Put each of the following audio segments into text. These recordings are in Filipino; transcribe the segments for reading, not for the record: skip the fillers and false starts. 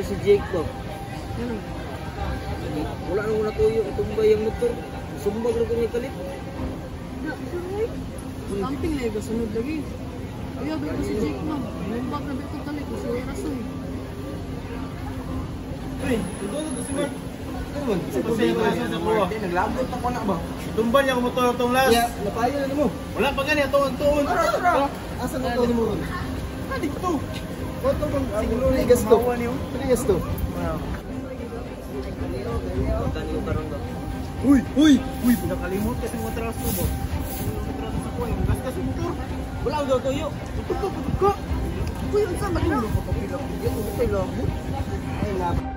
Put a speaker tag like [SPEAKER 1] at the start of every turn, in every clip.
[SPEAKER 1] si Jake ba?
[SPEAKER 2] Ano?
[SPEAKER 1] Wala nang natuyo, tumbay ang motor. Sumbag na ko niya kalit.
[SPEAKER 2] Na, sir, camping na yung sunod lagi. Ayaw, ba ko si Jake, ma'am. Lumbag na ba ito kalit, kasi may rason.
[SPEAKER 3] Uy, tutunan to si Mark.
[SPEAKER 1] Ano man?
[SPEAKER 3] Sa pasensya sa buwa.
[SPEAKER 1] Naglabot na ko na ba?
[SPEAKER 3] Tumbal niya ang motor itong last.
[SPEAKER 1] Kaya, napayo na mo.
[SPEAKER 3] Wala pa ganyan, tuon.
[SPEAKER 1] Tara! Asan na ito ni mo?
[SPEAKER 3] Dito.
[SPEAKER 1] Ito bang ligas to? Ligas to? Uy!
[SPEAKER 3] Pinakalimot kasi mo atras ko ba? Atras sa kuha, yung gas kasi motor.
[SPEAKER 1] Wala daw tuyo.
[SPEAKER 3] Tutok ka.
[SPEAKER 1] Uy, ang sama na. Kapapilak. Ito ko kayo lang. Ay, laban.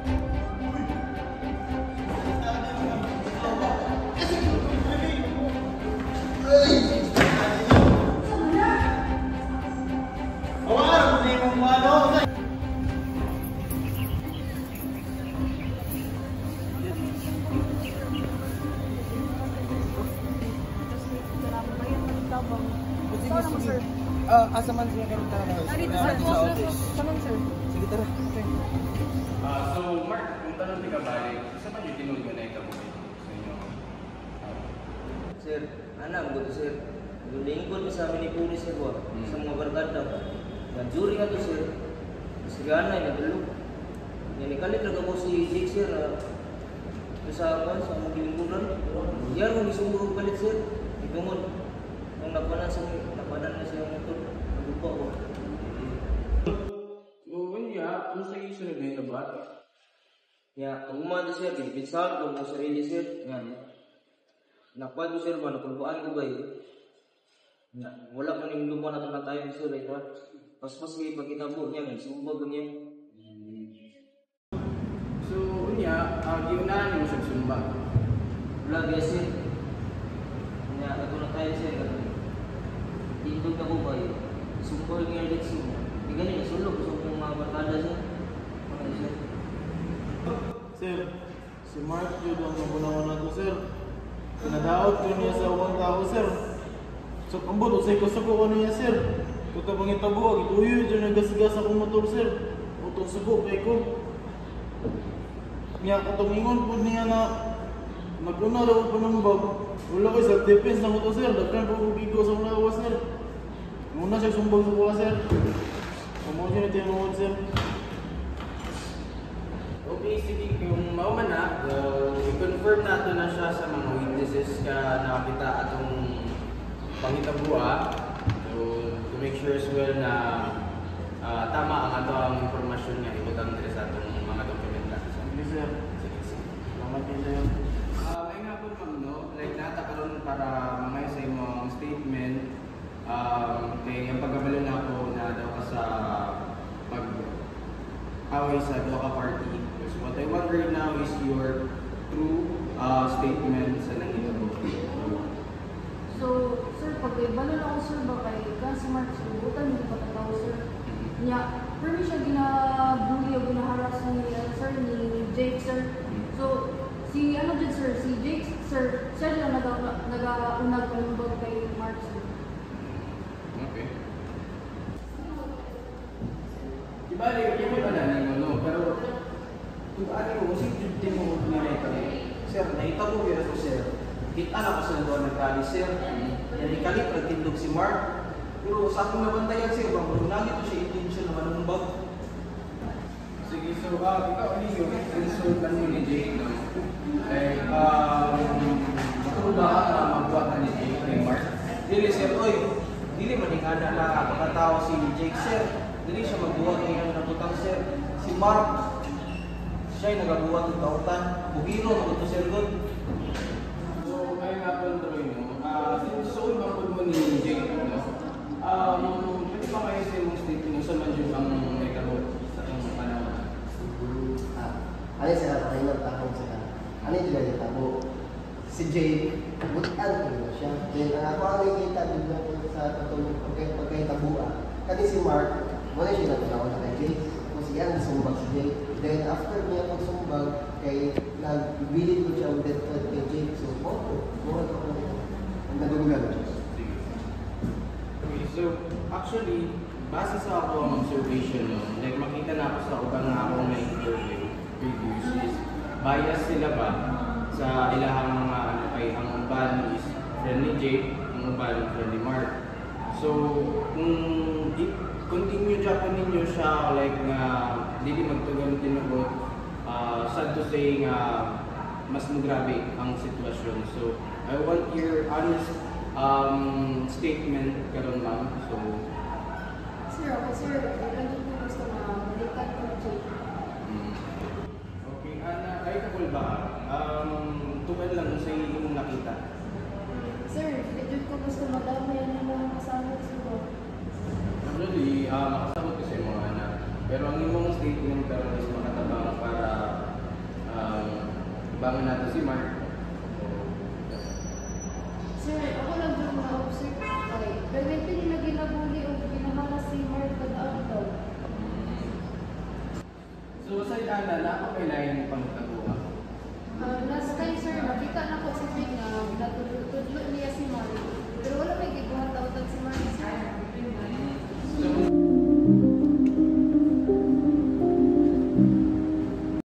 [SPEAKER 1] Asa man siya karon tara na.
[SPEAKER 2] Dito, sir. Tanong, sir.
[SPEAKER 1] Sige tara.
[SPEAKER 4] So, Mark, kung tanong ni Kabalik, isa man yung tinulungan na ikaw sa inyo?
[SPEAKER 1] Sir, anak ko to sir. Yung lingkod sa amin ni pulis sir ko. Sa mga barkada. Yan jury nga to sir. Sigana na dulu. Yan ikalit lang ako si Jake sir. Sa mga lingkudan. Yan mo isumbog kalit sir. Itungod. Nung napanan na siya motor. Naglupa ko.
[SPEAKER 4] So, kanya, ano sa isunod na ito ba?
[SPEAKER 1] Ya, ang umanda sir, pinsan ko mo sarili sir. Yan. Nakpan ko sir ba, napulbuan ko ba yun? Wala pa ning lupa na ito na tayo sir. Ito. Pas-pas kayo pag kitabo niya, sumbag niya.
[SPEAKER 4] So, kanya, giunahan mo sa sumba.
[SPEAKER 1] Wala guys sir. Yan, ito na tayo sir. Indog na ko ba yun? Sumbag niya ulit sir. Di ganun, nasulog. So, kung mga barkada sir. Mga sir.
[SPEAKER 3] Sir, si Mark yun ang nabunawan na to, sir. Nadaot ko niya sa uwang tao, sir. So, ambot, usay ko sa ko niya, sir. Kung pang itabuag, ituyo dyan nagasgas akong motor, sir. Utong sugo, kay ko. Niya katumingon po niya na naguna daw po ng bag. Wala ko sa defense ng motor, sir. Dagkan po ko sa mga lawas, sir. Muna siya sumbag sa kuha, sir. Kamo siya na tinunod, sir.
[SPEAKER 4] Okay, sige, kung mauman na, i-confirm natin na siya sa mga witnesses ka nakakita atong pangitabuha. So, to make sure as well na tama ang ato ang informasyon nga ibutang dito sa atong mga dokumenta.
[SPEAKER 3] Sige, sir.
[SPEAKER 4] Sige.
[SPEAKER 3] Salamat din sa'yo.
[SPEAKER 4] May nga po ma'am, no? Like nata karon para mga sa imong statement, kay ang pagkabalo na ako na daw ka sa pag-away sa Dua Ka Party. So what I want right now is your true statement sa nangitabo.
[SPEAKER 2] So, sir, pag ibalo na ako, sir, ba kay si Mark, sir, butan hindi pa tataw, sir. Niya, pero siya ginabuli o ginaharas ni, sir, ni Jake, sir. So, si, ano dyan, sir, si Jake, sir, siya dyan nag-unag kalumbag kay Mark, sir.
[SPEAKER 4] Okay. Ibali, yung iba na ni mo, pero kung ano mo, kasi din mo nilay kami. Sir, naitabo yun ako, sir. Kita na ko sa doon nagkali, sir. Yan ikalit, nagtindog si Mark. Pero sa akong nabantayan, sir, bang nagit ko siya intention naman ng bag. Sige, so, ikaw ano yung result mo ni Jake, no? Like, matulog ka na magbuhat na ni Jake kay Mark. Dili, sir, oy, dili maningada na pagkatao si Jake, sir. Dili siya magbuhat ngayon ng butang, sir. Si Mark, siya ay nagabuhat ng kautan. Bugiro, naguto, sir, good. So, kaya nga po, Troy, no? Since so, ibang mo ni Jake, no? Pwede ba kayo sa imong statement sa manjud ang may kabot sa itong panahon?
[SPEAKER 5] Ano sila pakailan takong sila? Ano yung sila tabo? Si Jay, butan ko siya. Then ako ang nakikita bigla ko sa patulog pagkaitabua. Kasi si Mark, wala siya natulaw na kay Jay. Kung siya nasumbag si Jay. Then after niya pag sumbag, kay nagbilit ko siya ang death threat kay Jay. So, buwan ko ang nagulugan siya.
[SPEAKER 4] Okay, so actually,
[SPEAKER 6] base sa ako ang observation no, like makita na ako sa ubang nga akong na-interview previous is bias sila ba sa ilahang mga ano kay ang uban is friend ni Jake, ang uban friend ni Mark. So kung continue Japan ninyo siya like nga dili magtugan tinugot, sad to say nga mas grabe ang sitwasyon. So I want your honest statement karon ma'am. So
[SPEAKER 2] Sir, ako sir, lagi ko gusto na balikan ko na Jake.
[SPEAKER 6] okay, ana ay kakul ba? Tukan lang sa imong nakita.
[SPEAKER 2] Sir, lagi ko gusto madami yan yung mga kasama sa iba.
[SPEAKER 6] Actually, makasabot kasi yung mga anak. Pero ang imong statement karon is makatabang para ibangan natin si Mark.
[SPEAKER 2] Sir, ako lang doon na-observe kay. Pero hindi nila ginabuli o ginamalas si Mark kada adlaw.
[SPEAKER 6] So sa idana na ako kailangan pang